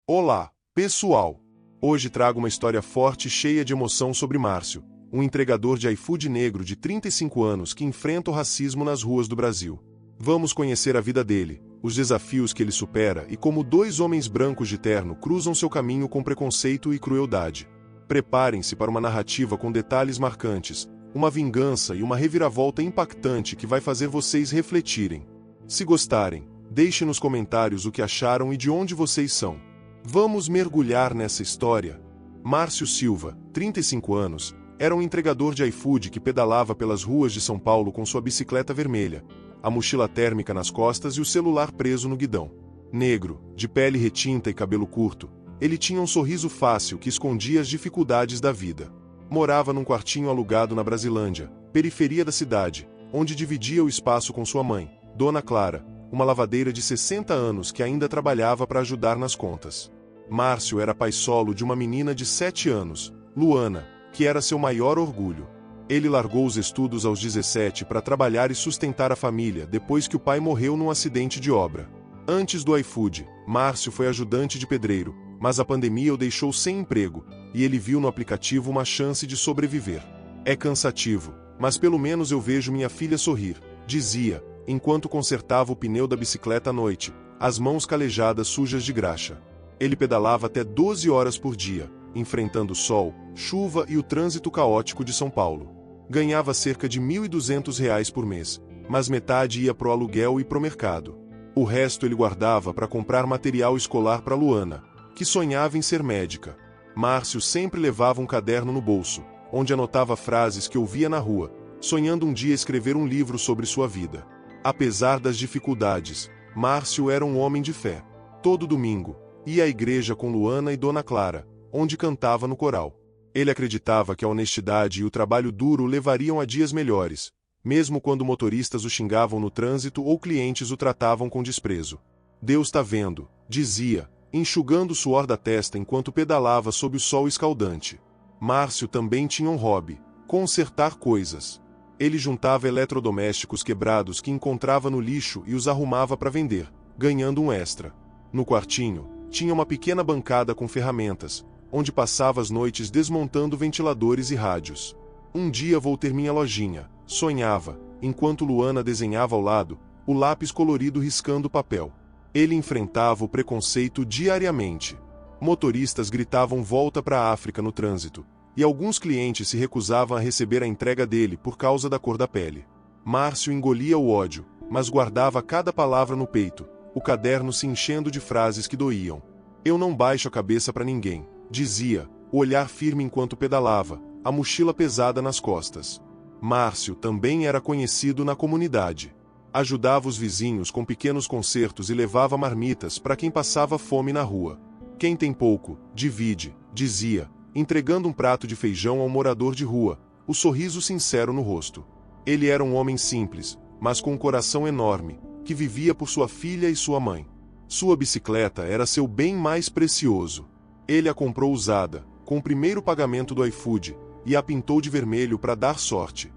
Olá, pessoal! Hoje trago uma história forte e cheia de emoção sobre Márcio, um entregador de iFood negro de 35 anos que enfrenta o racismo nas ruas do Brasil. Vamos conhecer a vida dele, os desafios que ele supera e como dois homens brancos de terno cruzam seu caminho com preconceito e crueldade. Preparem-se para uma narrativa com detalhes marcantes, uma vingança e uma reviravolta impactante que vai fazer vocês refletirem. Se gostarem, deixe nos comentários o que acharam e de onde vocês são. Vamos mergulhar nessa história. Márcio Silva, 35 anos, era um entregador de iFood que pedalava pelas ruas de São Paulo com sua bicicleta vermelha, a mochila térmica nas costas e o celular preso no guidão. Negro, de pele retinta e cabelo curto, ele tinha um sorriso fácil que escondia as dificuldades da vida. Morava num quartinho alugado na Brasilândia, periferia da cidade, onde dividia o espaço com sua mãe, Dona Clara, uma lavadeira de 60 anos que ainda trabalhava para ajudar nas contas. Márcio era pai solo de uma menina de 7 anos, Luana, que era seu maior orgulho. Ele largou os estudos aos 17 para trabalhar e sustentar a família depois que o pai morreu num acidente de obra. Antes do iFood, Márcio foi ajudante de pedreiro, mas a pandemia o deixou sem emprego, e ele viu no aplicativo uma chance de sobreviver. É cansativo, mas pelo menos eu vejo minha filha sorrir, dizia, enquanto consertava o pneu da bicicleta à noite, as mãos calejadas sujas de graxa. Ele pedalava até 12 horas por dia, enfrentando sol, chuva e o trânsito caótico de São Paulo. Ganhava cerca de R$ 1.200 por mês, mas metade ia pro aluguel e pro mercado. O resto ele guardava para comprar material escolar para Luana, que sonhava em ser médica. Márcio sempre levava um caderno no bolso, onde anotava frases que ouvia na rua, sonhando um dia escrever um livro sobre sua vida. Apesar das dificuldades, Márcio era um homem de fé. Todo domingo, ia à igreja com Luana e Dona Clara, onde cantava no coral. Ele acreditava que a honestidade e o trabalho duro levariam a dias melhores, mesmo quando motoristas o xingavam no trânsito ou clientes o tratavam com desprezo. Deus tá vendo, dizia, enxugando o suor da testa enquanto pedalava sob o sol escaldante. Márcio também tinha um hobby: consertar coisas. Ele juntava eletrodomésticos quebrados que encontrava no lixo e os arrumava para vender, ganhando um extra. No quartinho, tinha uma pequena bancada com ferramentas, onde passava as noites desmontando ventiladores e rádios. Um dia vou ter minha lojinha, sonhava, enquanto Luana desenhava ao lado, o lápis colorido riscando o papel. Ele enfrentava o preconceito diariamente. Motoristas gritavam volta para a África no trânsito, e alguns clientes se recusavam a receber a entrega dele por causa da cor da pele. Márcio engolia o ódio, mas guardava cada palavra no peito, o caderno se enchendo de frases que doíam. Eu não baixo a cabeça para ninguém, dizia, o olhar firme enquanto pedalava, a mochila pesada nas costas. Márcio também era conhecido na comunidade. Ajudava os vizinhos com pequenos concertos e levava marmitas para quem passava fome na rua. Quem tem pouco, divide, dizia, entregando um prato de feijão ao morador de rua, o sorriso sincero no rosto. Ele era um homem simples, mas com um coração enorme, que vivia por sua filha e sua mãe. Sua bicicleta era seu bem mais precioso. Ele a comprou usada, com o primeiro pagamento do iFood, e a pintou de vermelho para dar sorte.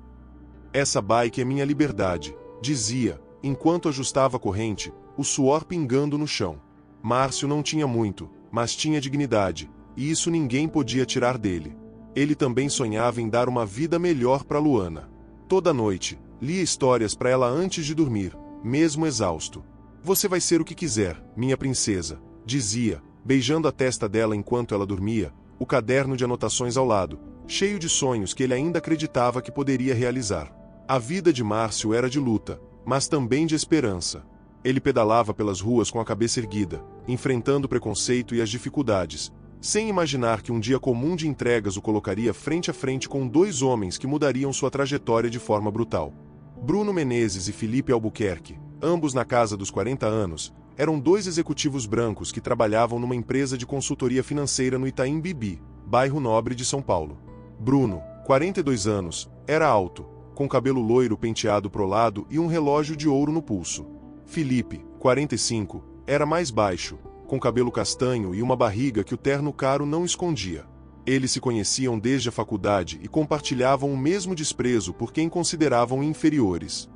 Essa bike é minha liberdade, dizia, enquanto ajustava a corrente, o suor pingando no chão. Márcio não tinha muito, mas tinha dignidade, e isso ninguém podia tirar dele. Ele também sonhava em dar uma vida melhor para Luana. Toda noite, lia histórias para ela antes de dormir, mesmo exausto. Você vai ser o que quiser, minha princesa, dizia, beijando a testa dela enquanto ela dormia, o caderno de anotações ao lado, cheio de sonhos que ele ainda acreditava que poderia realizar. A vida de Márcio era de luta, mas também de esperança. Ele pedalava pelas ruas com a cabeça erguida, enfrentando o preconceito e as dificuldades, sem imaginar que um dia comum de entregas o colocaria frente a frente com dois homens que mudariam sua trajetória de forma brutal. Bruno Menezes e Felipe Albuquerque, ambos na casa dos 40 anos, eram dois executivos brancos que trabalhavam numa empresa de consultoria financeira no Itaim Bibi, bairro nobre de São Paulo. Bruno, 42 anos, era alto, com cabelo loiro penteado pro lado e um relógio de ouro no pulso. Felipe, 45, era mais baixo, com cabelo castanho e uma barriga que o terno caro não escondia. Eles se conheciam desde a faculdade e compartilhavam o mesmo desprezo por quem consideravam inferiores.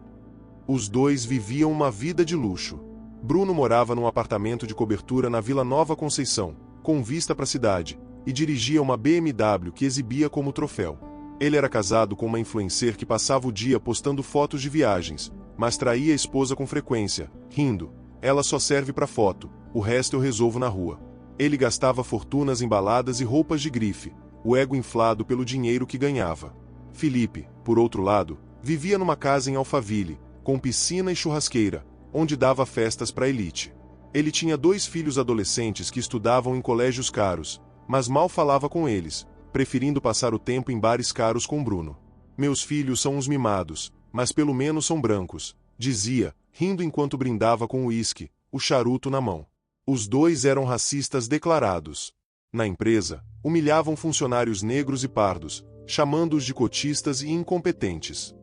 Os dois viviam uma vida de luxo. Bruno morava num apartamento de cobertura na Vila Nova Conceição, com vista para a cidade, e dirigia uma BMW que exibia como troféu. Ele era casado com uma influencer que passava o dia postando fotos de viagens, mas traía a esposa com frequência, rindo: "Ela só serve para foto, o resto eu resolvo na rua." Ele gastava fortunas em baladas e roupas de grife, o ego inflado pelo dinheiro que ganhava. Felipe, por outro lado, vivia numa casa em Alphaville, com piscina e churrasqueira, onde dava festas para a elite. Ele tinha 2 filhos adolescentes que estudavam em colégios caros, mas mal falava com eles, preferindo passar o tempo em bares caros com Bruno. "Meus filhos são uns mimados, mas pelo menos são brancos", dizia, rindo enquanto brindava com o uísque, o charuto na mão. Os dois eram racistas declarados. Na empresa, humilhavam funcionários negros e pardos, chamando-os de cotistas e incompetentes.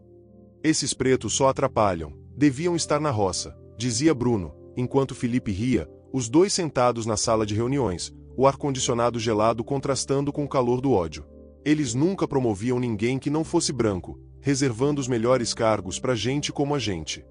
"Esses pretos só atrapalham, deviam estar na roça", dizia Bruno, enquanto Felipe ria, os dois sentados na sala de reuniões, o ar-condicionado gelado contrastando com o calor do ódio. Eles nunca promoviam ninguém que não fosse branco, reservando os melhores cargos para gente como a gente.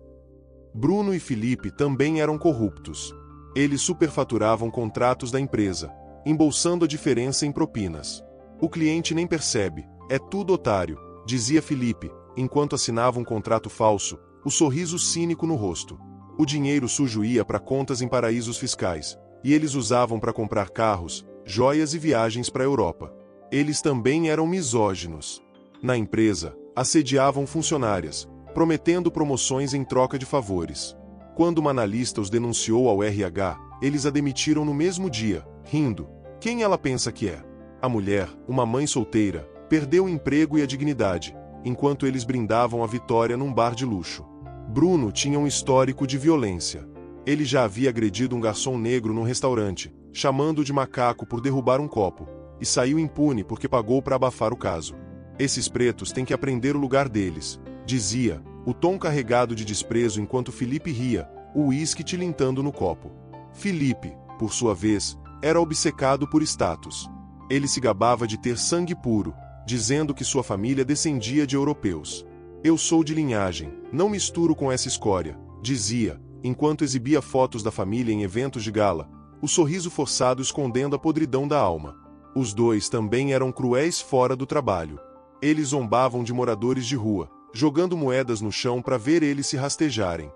Bruno e Felipe também eram corruptos. Eles superfaturavam contratos da empresa, embolsando a diferença em propinas. "O cliente nem percebe, é tudo otário", dizia Felipe, enquanto assinava um contrato falso, o sorriso cínico no rosto. O dinheiro sujo ia para contas em paraísos fiscais, e eles usavam para comprar carros, joias e viagens para a Europa. Eles também eram misóginos. Na empresa, assediavam funcionárias, prometendo promoções em troca de favores. Quando uma analista os denunciou ao RH, eles a demitiram no mesmo dia, rindo: "Quem ela pensa que é?" A mulher, uma mãe solteira, perdeu o emprego e a dignidade, enquanto eles brindavam a vitória num bar de luxo. Bruno tinha um histórico de violência. Ele já havia agredido um garçom negro num restaurante, chamando-o de macaco por derrubar um copo, e saiu impune porque pagou para abafar o caso. "Esses pretos têm que aprender o lugar deles", dizia, o tom carregado de desprezo enquanto Felipe ria, o uísque tilintando no copo. Felipe, por sua vez, era obcecado por status. Ele se gabava de ter sangue puro, dizendo que sua família descendia de europeus. "Eu sou de linhagem, não misturo com essa escória", dizia, enquanto exibia fotos da família em eventos de gala, o sorriso forçado escondendo a podridão da alma. Os dois também eram cruéis fora do trabalho. Eles zombavam de moradores de rua, jogando moedas no chão para ver eles se rastejarem.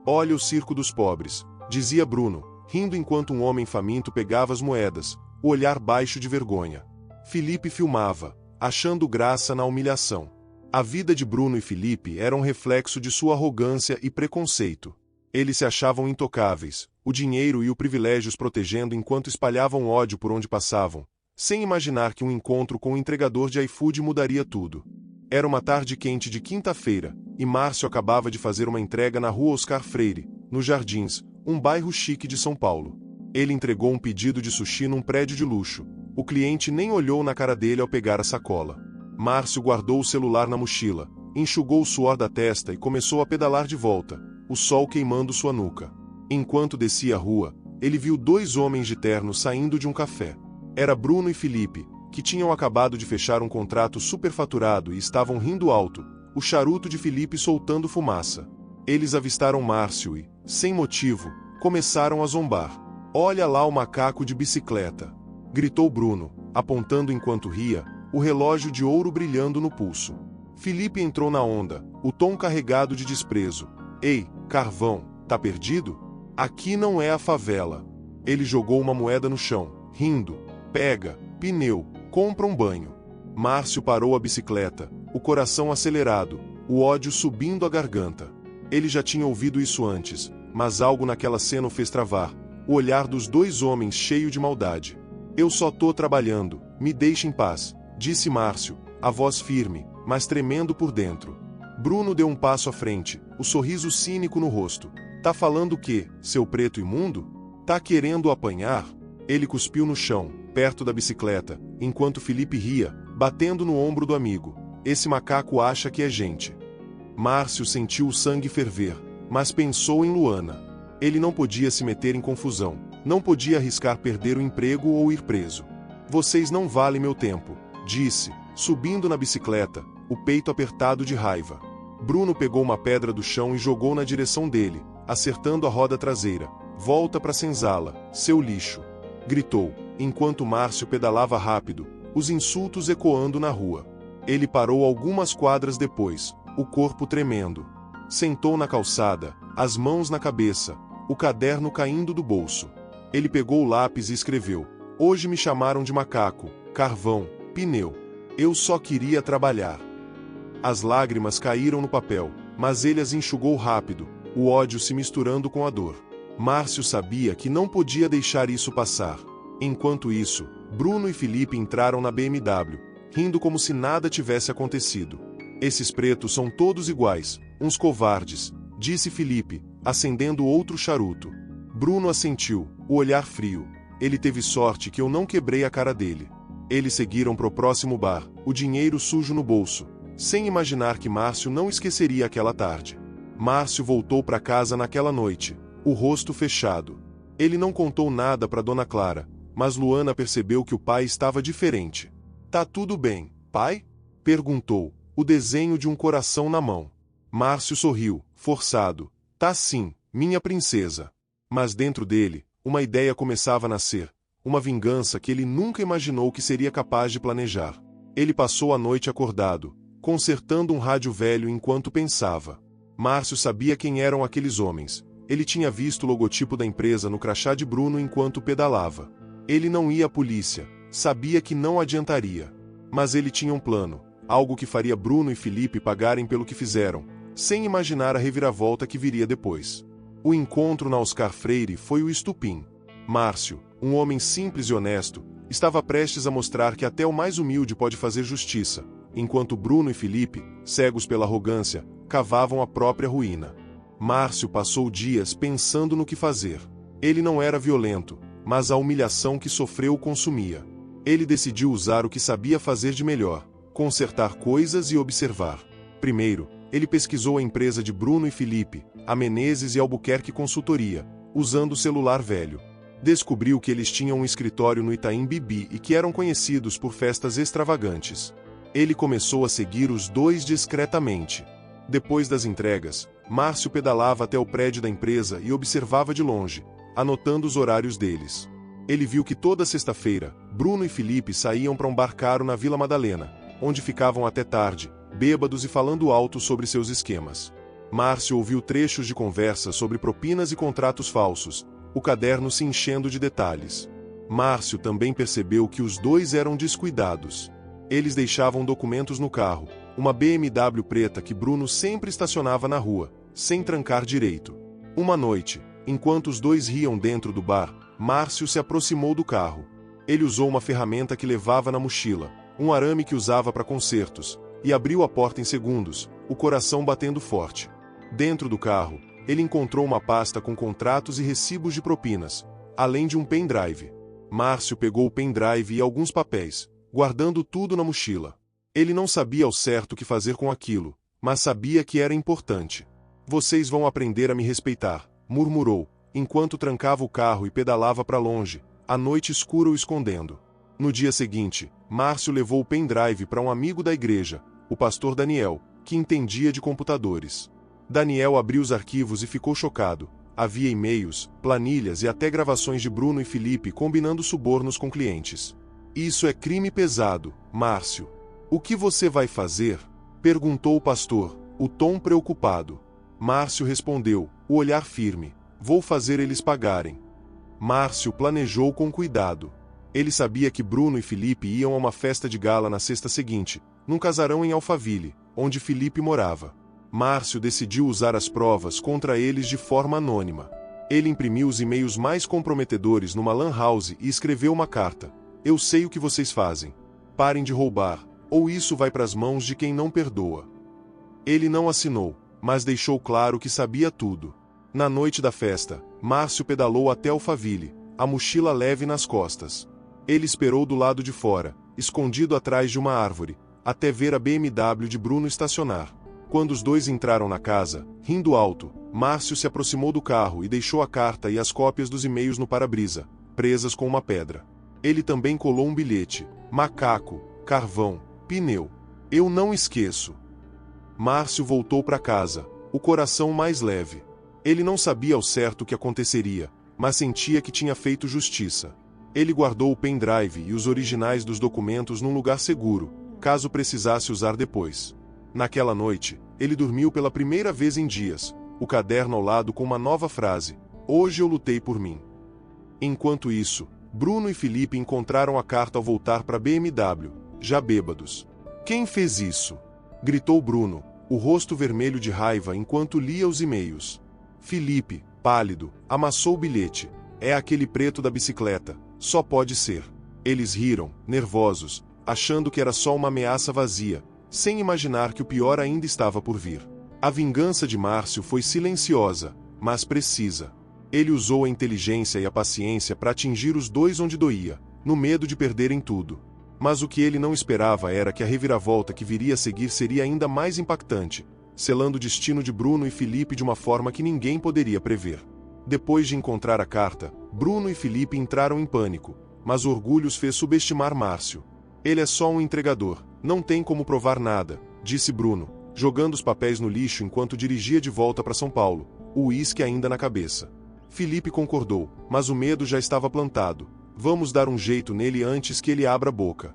"Olha o circo dos pobres", dizia Bruno, rindo enquanto um homem faminto pegava as moedas, o olhar baixo de vergonha. Felipe filmava, achando graça na humilhação. A vida de Bruno e Felipe era um reflexo de sua arrogância e preconceito. Eles se achavam intocáveis, o dinheiro e o privilégio os protegendo enquanto espalhavam ódio por onde passavam, sem imaginar que um encontro com o entregador de iFood mudaria tudo. Era uma tarde quente de quinta-feira, e Márcio acabava de fazer uma entrega na rua Oscar Freire, nos Jardins, um bairro chique de São Paulo. Ele entregou um pedido de sushi num prédio de luxo. O cliente nem olhou na cara dele ao pegar a sacola. Márcio guardou o celular na mochila, enxugou o suor da testa e começou a pedalar de volta, o sol queimando sua nuca. Enquanto descia a rua, ele viu 2 homens de terno saindo de um café. Era Bruno e Felipe, que tinham acabado de fechar um contrato superfaturado e estavam rindo alto, o charuto de Felipe soltando fumaça. Eles avistaram Márcio e, sem motivo, começaram a zombar. "Olha lá o macaco de bicicleta", gritou Bruno, apontando enquanto ria, o relógio de ouro brilhando no pulso. Felipe entrou na onda, o tom carregado de desprezo. "Ei, carvão, tá perdido? Aqui não é a favela." Ele jogou uma moeda no chão, rindo. "Pega, pneu, compra um banho." Márcio parou a bicicleta, o coração acelerado, o ódio subindo a garganta. Ele já tinha ouvido isso antes, mas algo naquela cena o fez travar, o olhar dos 2 homens cheio de maldade. "Eu só tô trabalhando, me deixe em paz", disse Márcio, a voz firme, mas tremendo por dentro. Bruno deu um passo à frente, o sorriso cínico no rosto. "Tá falando o quê, seu preto imundo? Tá querendo apanhar?" Ele cuspiu no chão, perto da bicicleta, enquanto Felipe ria, batendo no ombro do amigo. "Esse macaco acha que é gente." Márcio sentiu o sangue ferver, mas pensou em Luana. Ele não podia se meter em confusão, não podia arriscar perder o emprego ou ir preso. "Vocês não valem meu tempo", disse, subindo na bicicleta, o peito apertado de raiva. Bruno pegou uma pedra do chão e jogou na direção dele, acertando a roda traseira. Volta pra senzala, seu lixo! Gritou, enquanto Márcio pedalava rápido, os insultos ecoando na rua. Ele parou algumas quadras depois, o corpo tremendo. Sentou na calçada, as mãos na cabeça, o caderno caindo do bolso. Ele pegou o lápis e escreveu: hoje me chamaram de macaco, carvão, pneu. Eu só queria trabalhar. As lágrimas caíram no papel, mas ele as enxugou rápido, o ódio se misturando com a dor. Márcio sabia que não podia deixar isso passar. Enquanto isso, Bruno e Felipe entraram na BMW, rindo como se nada tivesse acontecido. Esses pretos são todos iguais, uns covardes, disse Felipe, acendendo outro charuto. Bruno assentiu, o olhar frio. Ele teve sorte que eu não quebrei a cara dele. Eles seguiram pro próximo bar, o dinheiro sujo no bolso, sem imaginar que Márcio não esqueceria aquela tarde. Márcio voltou para casa naquela noite, o rosto fechado. Ele não contou nada para Dona Clara, mas Luana percebeu que o pai estava diferente. Tá tudo bem, pai? Perguntou, o desenho de um coração na mão. Márcio sorriu, forçado. Tá sim, minha princesa. Mas dentro dele, uma ideia começava a nascer, uma vingança que ele nunca imaginou que seria capaz de planejar. Ele passou a noite acordado, consertando um rádio velho enquanto pensava. Márcio sabia quem eram aqueles homens. Ele tinha visto o logotipo da empresa no crachá de Bruno enquanto pedalava. Ele não ia à polícia, sabia que não adiantaria. Mas ele tinha um plano, algo que faria Bruno e Felipe pagarem pelo que fizeram, sem imaginar a reviravolta que viria depois. O encontro na Oscar Freire foi o estupim. Márcio, um homem simples e honesto, estava prestes a mostrar que até o mais humilde pode fazer justiça, enquanto Bruno e Felipe, cegos pela arrogância, cavavam a própria ruína. Márcio passou dias pensando no que fazer. Ele não era violento, mas a humilhação que sofreu o consumia. Ele decidiu usar o que sabia fazer de melhor, consertar coisas e observar. Primeiro, ele pesquisou a empresa de Bruno e Felipe, a Menezes e Albuquerque Consultoria, usando o celular velho. Descobriu que eles tinham um escritório no Itaim Bibi e que eram conhecidos por festas extravagantes. Ele começou a seguir os dois discretamente. Depois das entregas, Márcio pedalava até o prédio da empresa e observava de longe, anotando os horários deles. Ele viu que toda sexta-feira, Bruno e Felipe saíam para um bar caro na Vila Madalena, onde ficavam até tarde, bêbados e falando alto sobre seus esquemas. Márcio ouviu trechos de conversa sobre propinas e contratos falsos, o caderno se enchendo de detalhes. Márcio também percebeu que os dois eram descuidados. Eles deixavam documentos no carro, uma BMW preta que Bruno sempre estacionava na rua, sem trancar direito. Uma noite, enquanto os dois riam dentro do bar, Márcio se aproximou do carro. Ele usou uma ferramenta que levava na mochila, um arame que usava para concertos, e abriu a porta em segundos, o coração batendo forte. Dentro do carro, ele encontrou uma pasta com contratos e recibos de propinas, além de um pendrive. Márcio pegou o pendrive e alguns papéis, guardando tudo na mochila. Ele não sabia ao certo o que fazer com aquilo, mas sabia que era importante. Vocês vão aprender a me respeitar, murmurou, enquanto trancava o carro e pedalava para longe, a noite escura o escondendo. No dia seguinte, Márcio levou o pendrive para um amigo da igreja, o pastor Daniel, que entendia de computadores. Daniel abriu os arquivos e ficou chocado. Havia e-mails, planilhas e até gravações de Bruno e Felipe combinando subornos com clientes. Isso é crime pesado, Márcio. O que você vai fazer? Perguntou o pastor, o tom preocupado. Márcio respondeu, o olhar firme. Vou fazer eles pagarem. Márcio planejou com cuidado. Ele sabia que Bruno e Felipe iam a uma festa de gala na sexta seguinte, num casarão em Alphaville, onde Felipe morava. Márcio decidiu usar as provas contra eles de forma anônima. Ele imprimiu os e-mails mais comprometedores numa lan house e escreveu uma carta. Eu sei o que vocês fazem. Parem de roubar, ou isso vai para as mãos de quem não perdoa. Ele não assinou, mas deixou claro que sabia tudo. Na noite da festa, Márcio pedalou até Alphaville, a mochila leve nas costas. Ele esperou do lado de fora, escondido atrás de uma árvore, até ver a BMW de Bruno estacionar. Quando os dois entraram na casa, rindo alto, Márcio se aproximou do carro e deixou a carta e as cópias dos e-mails no para-brisa, presas com uma pedra. Ele também colou um bilhete: macaco, carvão, pneu. Eu não esqueço. Márcio voltou para casa, o coração mais leve. Ele não sabia ao certo o que aconteceria, mas sentia que tinha feito justiça. Ele guardou o pendrive e os originais dos documentos num lugar seguro, caso precisasse usar depois. Naquela noite, ele dormiu pela primeira vez em dias, o caderno ao lado com uma nova frase: "Hoje eu lutei por mim." Enquanto isso, Bruno e Felipe encontraram a carta ao voltar para BMW, já bêbados. "Quem fez isso?" gritou Bruno, o rosto vermelho de raiva enquanto lia os e-mails. Felipe, pálido, amassou o bilhete. "É aquele preto da bicicleta, só pode ser." Eles riram, nervosos, achando que era só uma ameaça vazia, sem imaginar que o pior ainda estava por vir. A vingança de Márcio foi silenciosa, mas precisa. Ele usou a inteligência e a paciência para atingir os dois onde doía, no medo de perderem tudo. Mas o que ele não esperava era que a reviravolta que viria a seguir seria ainda mais impactante, selando o destino de Bruno e Felipe de uma forma que ninguém poderia prever. Depois de encontrar a carta, Bruno e Felipe entraram em pânico, mas o orgulho os fez subestimar Márcio. "Ele é só um entregador, não tem como provar nada", disse Bruno, jogando os papéis no lixo enquanto dirigia de volta para São Paulo, o uísque ainda na cabeça. Felipe concordou, mas o medo já estava plantado. "Vamos dar um jeito nele antes que ele abra a boca."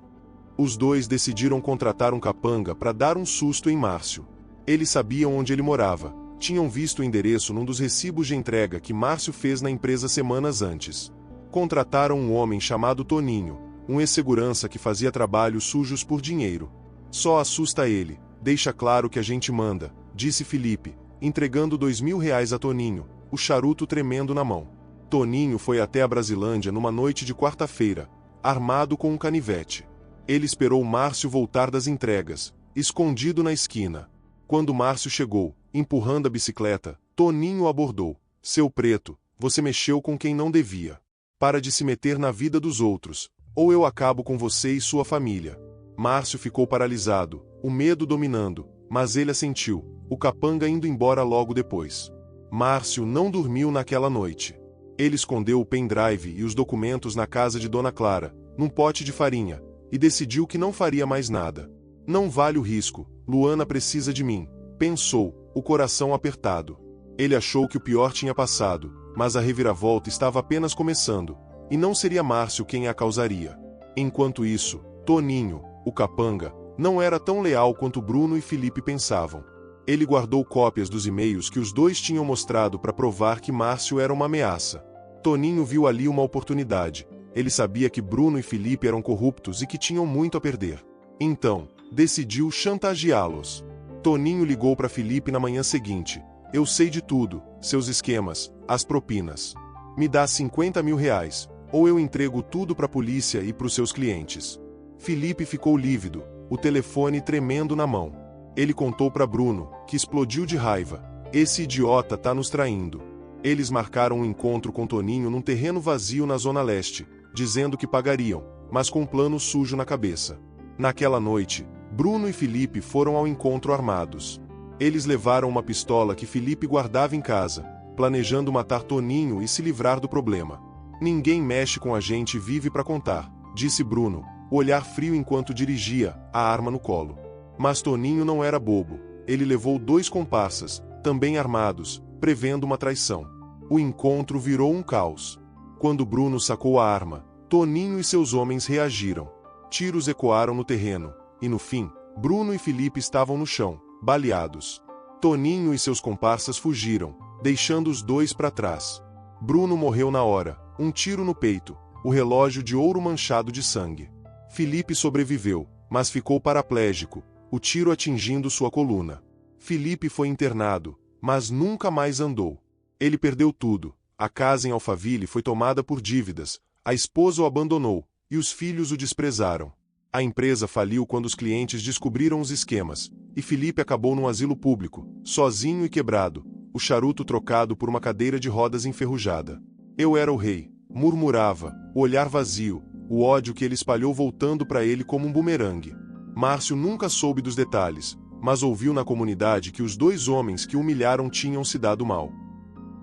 Os dois decidiram contratar um capanga para dar um susto em Márcio. Eles sabiam onde ele morava, tinham visto o endereço num dos recibos de entrega que Márcio fez na empresa semanas antes. Contrataram um homem chamado Toninho, um ex-segurança que fazia trabalhos sujos por dinheiro. "Só assusta ele, deixa claro que a gente manda", disse Felipe, entregando R$ 2.000 a Toninho, o charuto tremendo na mão. Toninho foi até a Brasilândia numa noite de quarta-feira, armado com um canivete. Ele esperou Márcio voltar das entregas, escondido na esquina. Quando Márcio chegou, empurrando a bicicleta, Toninho o abordou. "Seu preto, você mexeu com quem não devia. Para de se meter na vida dos outros, ou eu acabo com você e sua família." Márcio ficou paralisado, o medo dominando, mas ele assentiu, o capanga indo embora logo depois. Márcio não dormiu naquela noite. Ele escondeu o pendrive e os documentos na casa de Dona Clara, num pote de farinha, e decidiu que não faria mais nada. "Não vale o risco, Luana precisa de mim", pensou, o coração apertado. Ele achou que o pior tinha passado, mas a reviravolta estava apenas começando, e não seria Márcio quem a causaria. Enquanto isso, Toninho, o capanga, não era tão leal quanto Bruno e Felipe pensavam. Ele guardou cópias dos e-mails que os dois tinham mostrado para provar que Márcio era uma ameaça. Toninho viu ali uma oportunidade. Ele sabia que Bruno e Felipe eram corruptos e que tinham muito a perder. Então, decidiu chantageá-los. Toninho ligou para Felipe na manhã seguinte. "Eu sei de tudo, seus esquemas, as propinas. Me dá R$ 50.000, ou eu entrego tudo para a polícia e para os seus clientes." Felipe ficou lívido, o telefone tremendo na mão. Ele contou para Bruno, que explodiu de raiva. "Esse idiota tá nos traindo." Eles marcaram um encontro com Toninho num terreno vazio na Zona Leste, dizendo que pagariam, mas com um plano sujo na cabeça. Naquela noite, Bruno e Felipe foram ao encontro armados. Eles levaram uma pistola que Felipe guardava em casa, planejando matar Toninho e se livrar do problema. "Ninguém mexe com a gente e vive para contar", disse Bruno, o olhar frio enquanto dirigia, a arma no colo. Mas Toninho não era bobo. Ele levou 2 comparsas, também armados, prevendo uma traição. O encontro virou um caos. Quando Bruno sacou a arma, Toninho e seus homens reagiram. Tiros ecoaram no terreno, e no fim, Bruno e Felipe estavam no chão, baleados. Toninho e seus comparsas fugiram, deixando os dois para trás. Bruno morreu na hora, um tiro no peito, o relógio de ouro manchado de sangue. Felipe sobreviveu, mas ficou paraplégico, o tiro atingindo sua coluna. Felipe foi internado, mas nunca mais andou. Ele perdeu tudo. A casa em Alphaville foi tomada por dívidas, a esposa o abandonou, e os filhos o desprezaram. A empresa faliu quando os clientes descobriram os esquemas, e Felipe acabou num asilo público, sozinho e quebrado, o charuto trocado por uma cadeira de rodas enferrujada. "Eu era o rei", murmurava, o olhar vazio, o ódio que ele espalhou voltando para ele como um bumerangue. Márcio nunca soube dos detalhes, mas ouviu na comunidade que os 2 homens que o humilharam tinham se dado mal.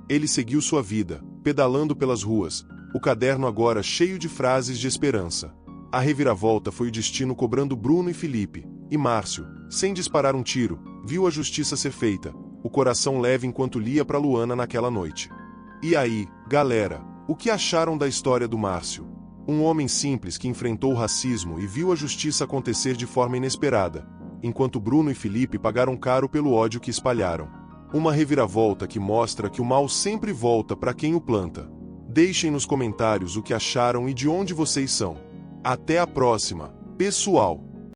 Ele seguiu sua vida, pedalando pelas ruas, o caderno agora cheio de frases de esperança. A reviravolta foi o destino cobrando Bruno e Felipe, e Márcio, sem disparar um tiro, viu a justiça ser feita, o o coração leve enquanto lia para Luana naquela noite. E aí, galera, o que acharam da história do Márcio? Um homem simples que enfrentou o racismo e viu a justiça acontecer de forma inesperada, enquanto Bruno e Felipe pagaram caro pelo ódio que espalharam. Uma reviravolta que mostra que o mal sempre volta para quem o planta. Deixem nos comentários o que acharam e de onde vocês são. Até a próxima, pessoal!